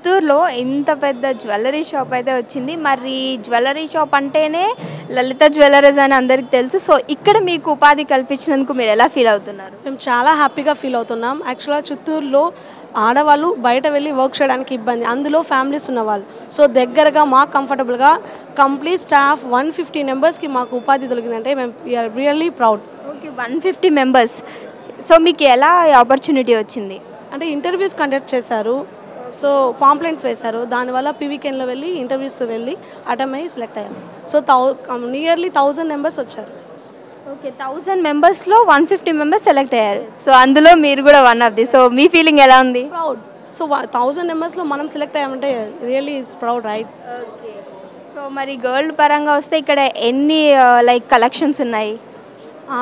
చిత్తూరులో ఇంత పెద్ద జ్యువెల్లరీ షాప్ అయితే వచ్చింది. మరి జ్యువెల్లరీ షాప్ అంటేనే లలిత జ్యువెల్లరీస్ అని అందరికి తెలుసు. సో ఇక్కడ మీకు ఉపాధి కల్పించినందుకు మీరు ఎలా ఫీల్ అవుతున్నారు? మేము చాలా హ్యాపీగా ఫీల్ అవుతున్నాం. యాక్చువల్‌గా చిత్తూరులో ఆడవాళ్ళు బయట వెళ్ళి వర్క్ చేయడానికి ఇబ్బంది. అందులో ఫ్యామిలీస్ ఉన్నవాళ్ళు. సో దగ్గరగా మాకు కంఫర్టబుల్‌గా కంప్లీట్ స్టాఫ్ 150 మెంబర్స్‌కి మాకు ఉపాధి దొరికిందంటే మేము we are really proud. Okay, 150 members. So మీకు ఎలా ఆపర్చునిటీ వచ్చింది? అంటే ఇంటర్వ్యూస్ కండక్ట్ చేశారు. సో పాంప్లెంట్ వేశారు. దానివల్ల పీవీకెన్‌లో వెళ్ళి ఇంటర్వ్యూస్ వెళ్ళి అటెండ్ అయ్యి సెలెక్ట్ అయ్యాము. సో నియర్లీ 1000 మెంబర్స్ వచ్చారు. ఓకే, 1000 మెంబర్స్లో 150 మెంబర్స్ సెలెక్ట్ అయ్యారు. సో అందులో మీరు కూడా వన్ ఆఫ్ ది. సో మీ ఫీలింగ్ ఎలా ఉంది? ప్రౌడ్. సో 1000 మెంబర్స్‌లో మనం సెలెక్ట్ అయ్యామంటే really is proud, right? Okay. So మరి గర్ల్ పరంగా వస్తే ఇక్కడ ఎన్ని లైక్ కలెక్షన్స్ ఉన్నాయి?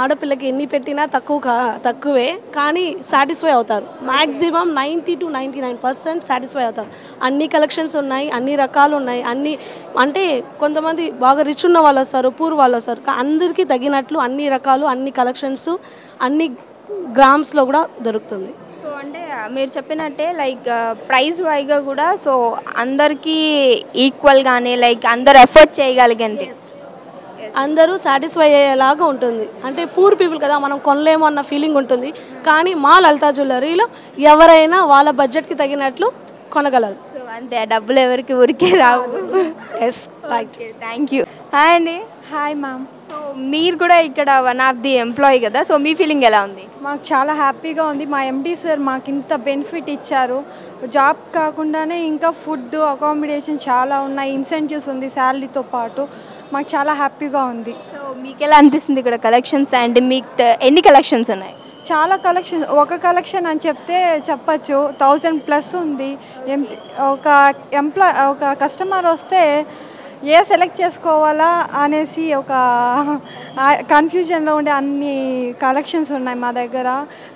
ఆడపిల్లకి ఎన్ని పెట్టినా తక్కువే, కానీ సాటిస్ఫై అవుతారు. మ్యాక్సిమం 90-99% సాటిస్ఫై అవుతారు. అన్ని కలెక్షన్స్ ఉన్నాయి, అన్ని రకాలు ఉన్నాయి. అంటే కొంతమంది బాగా రిచ్ ఉన్న వాళ్ళు వస్తారు, పూర్ వాళ్ళు వస్తారు. అందరికీ తగినట్లు అన్ని రకాలు, అన్ని కలెక్షన్స్, అన్ని గ్రామ్స్లో కూడా దొరుకుతుంది. సో అంటే మీరు చెప్పినట్టే లైక్ ప్రైస్ వైజ్గా కూడా సో అందరికీ ఈక్వల్గానే లైక్ అందరు ఎఫర్ట్ చేయగలిగండి. అందరూ సాటిస్ఫై అయ్యేలాగా ఉంటుంది. అంటే పూర్ పీపుల్ కదా, మనం కొనలేము అన్న ఫీలింగ్ ఉంటుంది. కానీ మా లలితా జ్యువెలరీలో ఎవరైనా వాళ్ళ బడ్జెట్కి తగినట్లు కొనగలరు. సో అంతే, డబ్బులు ఎవరికి ఊరికే రావు. Yes, right. Thank you. Hi అండి. Hi ma'am. సో మీరు కూడా ఇక్కడ వన్ ఆఫ్ ది ఎంప్లాయీ కదా, సో మీ ఫీలింగ్ ఎలా ఉంది? మాకు చాలా హ్యాపీగా ఉంది. మా ఎండి సార్ మాకు ఇంత బెనిఫిట్ ఇచ్చారు. జాబ్ కాకుండానే ఇంకా ఫుడ్, అకామిడేషన్ చాలా ఉన్నాయి, ఇన్సెంటివ్స్ ఉంది శాలరీతో పాటు. మాకు చాలా హ్యాపీగా ఉంది. సో మీకు ఎలా అనిపిస్తుంది ఇక్కడ కలెక్షన్స్? అండ్ మీకు ఎన్ని కలెక్షన్స్ ఉన్నాయి? చాలా కలెక్షన్, ఒక కలెక్షన్ అని చెప్తే చెప్పచ్చు 1000+ ఉంది. ఒక కస్టమర్ వస్తే ఏ సెలెక్ట్ చేసుకోవాలా అనేసి ఒక కన్ఫ్యూజన్లో ఉండే అన్ని కలెక్షన్స్ ఉన్నాయి మా దగ్గర.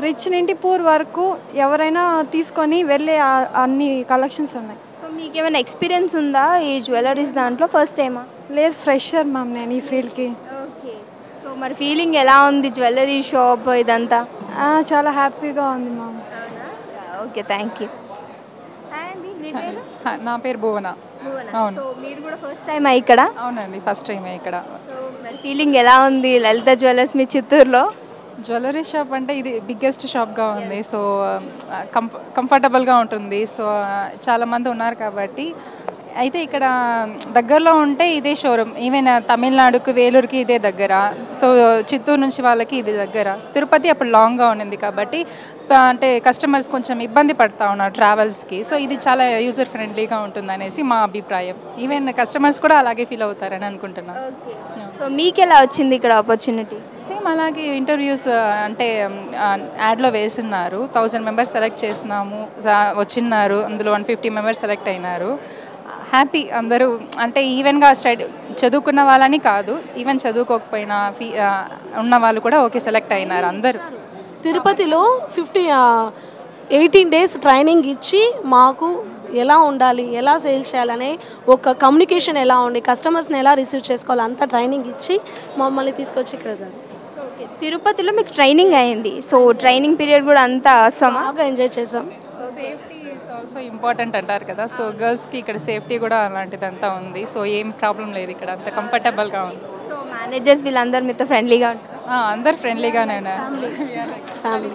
రిచ్ నుండి పూర్ వరకు ఎవరైనా తీసుకొని వెళ్ళే అన్ని కలెక్షన్స్ ఉన్నాయి. సో మీకు ఏమైనా ఎక్స్పీరియన్స్ ఉందా ఈ జ్యువెలరీస్ దాంట్లో? ఫస్ట్ టైమా? లేదు, ఫ్రెషర్ మ్యామ్ నేను ఈ ఫీల్డ్కి. ఓకే. సో మరి ఫీలింగ్ ఎలా ఉంది జ్యువెలరీ షాప్ ఇదంతా? చాలా హ్యాపీగా ఉంది మ్యామ్. Okay, thank you. అండి మీ పేరు? నా పేరు భువన. సో మీరు కూడా ఫస్ట్ టైమా ఇక్కడ? అవునండి, ఫస్ట్ టైమే ఇక్కడ. సో మరి ఫీలింగ్ ఎలా ఉంది లలిత జ్యువెలర్స్ మీ చిత్తూరులో? జ్యువెలరీ షాప్ అంటే ఇది బిగ్గెస్ట్ షాప్గా ఉంది. సో కంఫర్టబుల్గా ఉంటుంది. సో చాలామంది ఉన్నారు కాబట్టి. అయితే ఇక్కడ దగ్గరలో ఉంటే ఇదే షోరూమ్. ఈవెన్ తమిళనాడుకు వేలూరుకి ఇదే దగ్గర. సో చిత్తూరు నుంచి వాళ్ళకి ఇది దగ్గర. తిరుపతి అప్పుడు లాంగ్గా ఉండింది కాబట్టి అంటే కస్టమర్స్ కొంచెం ఇబ్బంది పడుతూ ఉన్నారు ట్రావెల్స్కి. సో ఇది చాలా యూజర్ ఫ్రెండ్లీగా ఉంటుంది అనేసి మా అభిప్రాయం. ఈవెన్ కస్టమర్స్ కూడా అలాగే ఫీల్ అవుతారని అనుకుంటున్నాను. సో మీకు ఎలా వచ్చింది ఇక్కడ ఆపర్చునిటీ? సేమ్ అలాగే ఇంటర్వ్యూస్ అంటే యాడ్లో వేస్తున్నారు. 1000 మెంబర్స్ సెలెక్ట్ చేసినాము, వచ్చిన్నారు. అందులో 150 మెంబర్స్ సెలెక్ట్ అయినారు. హ్యాపీ అందరూ. అంటే ఈవెన్గా చదువుకున్న వాళ్ళని కాదు, ఈవెన్ చదువుకోకపోయినా ఉన్న వాళ్ళు కూడా ఓకే సెలెక్ట్ అయినారు అందరూ. తిరుపతిలో 18 డేస్ ట్రైనింగ్ ఇచ్చి మాకు ఎలా ఉండాలి, ఎలా సేల్స్ చేయాలనే ఒక కమ్యూనికేషన్ ఎలా ఉండి కస్టమర్స్ని ఎలా రిసీవ్ చేసుకోవాలి అంతా ట్రైనింగ్ ఇచ్చి మమ్మల్ని తీసుకొచ్చి ఇక్కడ. ఓకే, తిరుపతిలో మీకు ట్రైనింగ్ అయింది. సో ట్రైనింగ్ పీరియడ్ కూడా అంతా బాగా ఎంజాయ్ చేసాం. సేఫ్టీ ఈజ్ ఆల్సో ఇంపార్టెంట్ అంటారు కదా. సో గర్ల్స్కి ఇక్కడ సేఫ్టీ కూడా అలాంటిదంతా ఉంది. సో ఏం ప్రాబ్లం లేదు, ఇక్కడ అంత కంఫర్టబుల్గా ఉంది. సో మేనేజర్స్ వీళ్ళందరూ మీతో ఫ్రెండ్లీగా ఉంటారు? అందరు ఫ్రెండ్లీగానే ఉన్నారు. ఫ్యామిలీ.